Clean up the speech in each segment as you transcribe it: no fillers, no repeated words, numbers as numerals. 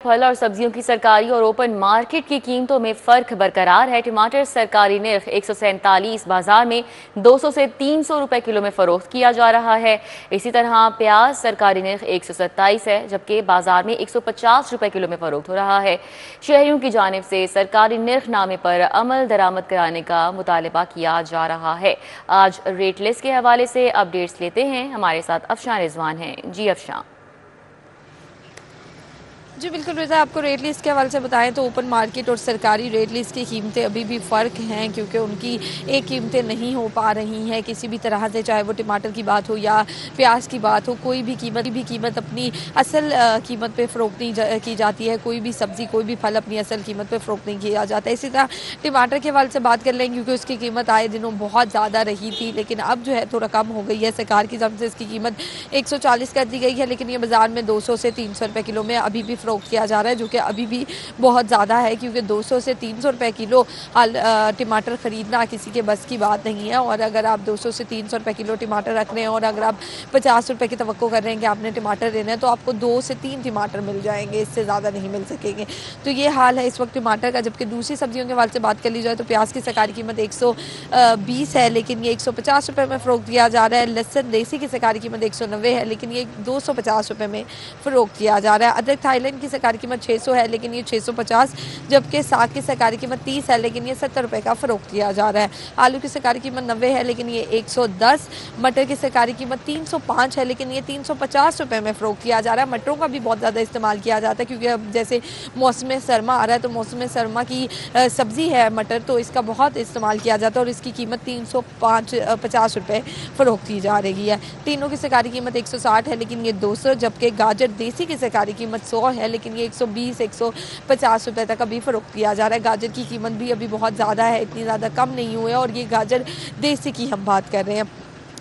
फल और सब्जियों की सरकारी और ओपन मार्केट की कीमतों में फर्क बरकरार है। टमाटर सरकारी निर्ख 147 बाजार में 200 से 300 रुपए किलो में फरोख्त किया जा रहा है। इसी तरह प्याज सरकारी निर्ख 127 है, जबकि बाजार में 150 रुपए किलो में फरोख्त हो रहा है। शहरियों की जानिब से सरकारी निर्खनामे पर अमल दरामद कराने का मुतालबा किया जा रहा है। आज रेट लिस्ट के हवाले से अपडेट्स लेते हैं। हमारे साथ अफशान रिजवान हैं। जी अफशान। जी बिल्कुल रिज़ा, आपको रेट लिस्ट के हवाले से बताएं तो ओपन मार्केट और सरकारी रेट लिस्ट की कीमतें अभी भी फ़र्क हैं, क्योंकि उनकी एक कीमतें नहीं हो पा रही हैं किसी भी तरह से, चाहे वो टमाटर की बात हो या प्याज की बात हो। कोई भी कीमत अपनी असल कीमत पे फ़रोख्त नहीं की जाती है। कोई भी सब्ज़ी, कोई भी फल अपनी असल कीमत पे फ़रोख्त नहीं किया जाता है। इसी तरह टमाटर के हवाले से बात कर लें, क्योंकि उसकी कीमत आए दिनों बहुत ज़्यादा रही थी, लेकिन अब जो है थोड़ा कम हो गई है। सरकार की तरफ से इसकी कीमत 140 कर दी गई है, लेकिन ये बाज़ार में 200 से 300 रुपये किलो में अभी भी फ़रोख्त किया जा रहा है, जो कि अभी भी बहुत ज़्यादा है, क्योंकि 200 से 300 रुपये किलो टमाटर ख़रीदना किसी के बस की बात नहीं है। और अगर आप 200 से 300 रुपये किलो टमाटर रख रहे हैं और अगर आप 50 रुपये की तवक्को कर रहे हैं कि आपने टमाटर लेना है, तो आपको 2 से 3 टमाटर मिल जाएंगे, इससे ज़्यादा नहीं मिल सकेंगे। तो ये हाल है इस वक्त टमाटर का। जबकि दूसरी सब्जियों के हवाले से बात कर ली जाए तो प्याज की सरकारी कीमत 120 है, लेकिन ये 150 रुपये में फ़रोख्त किया जा रहा है। लहसुन देसी की सरकारी कीमत 190 है, लेकिन ये 250 रुपये में फ़रोख्त किया जा रहा है। अदरक थाईलैंड की सरकारी कीमत 600 है, लेकिन ये 650, जबकि साग की सरकारी कीमत 30 है, लेकिन ये 70 रुपये का फ़रोख्त किया जा रहा है। आलू की सरकारी कीमत 90 है, लेकिन ये 110। मटर की सरकारी कीमत 305 है, लेकिन ये 350 रुपये में फ़रोख्त किया जा रहा है। मटरों का भी बहुत ज़्यादा इस्तेमाल किया जाता है, क्योंकि अब जैसे मौसम सरमा आ रहा है, तो मौसम सरमा की सब्ज़ी है मटर, तो इसका बहुत इस्तेमाल किया जाता है और इसकी कीमत 350 रुपये फ़रोख्त की जा रही है। तीनों की सरकारी कीमत 160 है, लेकिन ये 200, जबकि गाजर देसी की सरकारी कीमत 100 है, लेकिन ये 120-150 रुपये तक अभी फ़रोख्त किया जा रहा है। गाजर की कीमत भी अभी बहुत ज़्यादा है, इतनी ज़्यादा कम नहीं हुई है, और ये गाजर देसी की हम बात कर रहे हैं।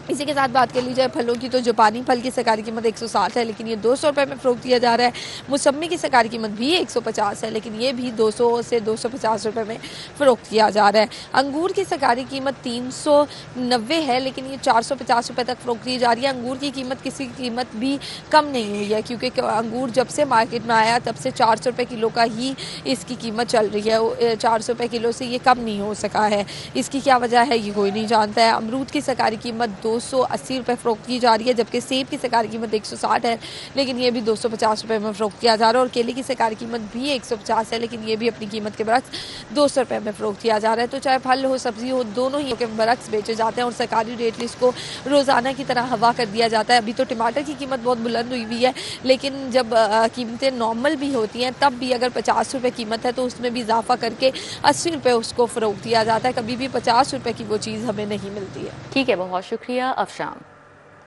इसी के साथ बात कर ली जाए फलों की, तो जापानी फल की सरकारी कीमत 160 है, लेकिन ये 200 रुपये में फ़रोख्त किया जा रहा है। मौसमी की सरकारी कीमत भी 150 है, लेकिन ये भी 200 से 250 रुपये में फ़रोख्त किया जा रहा है। अंगूर की सरकारी कीमत 390 है, लेकिन ये 450 रुपये तक फ़रोख्त की जा रही है। अंगूर की कीमत किसी कीमत भी कम नहीं हुई है, क्योंकि अंगूर जब से मार्केट में आया तब से 400 रुपये किलो का ही इसकी कीमत चल रही है। 400 रुपये किलो से ये कम नहीं हो सका है। इसकी क्या वजह है ये कोई नहीं जानता है। अमरूद की सरकारी कीमत 280 रुपये फ़रोख्त की जा रही है, जबकि सेब की सरकारी कीमत 160 है, लेकिन ये भी 250 रुपये में फ़रोख्त किया जा रहा है। और केले की सरकारी कीमत भी 150 है, लेकिन ये भी अपनी कीमत के बरक्स 200 रुपये में फ़रोख्त किया जा रहा है। तो चाहे फल हो सब्ज़ी हो, दोनों ही के बरक्स बेचे जाते हैं और सरकारी रेट लिस्ट को रोज़ाना की तरह हवा कर दिया जाता है। अभी तो टमाटर की कीमत बहुत बुलंद हुई हुई है, लेकिन जब कीमतें नॉर्मल भी होती हैं तब भी अगर 50 रुपये कीमत है तो उसमें भी इजाफा करके 80 रुपये उसको फ़रोख्त किया जाता है। कभी भी 50 रुपये की वो चीज़ हमें नहीं मिलती है। ठीक है, बहुत शुक्रिया अफशान।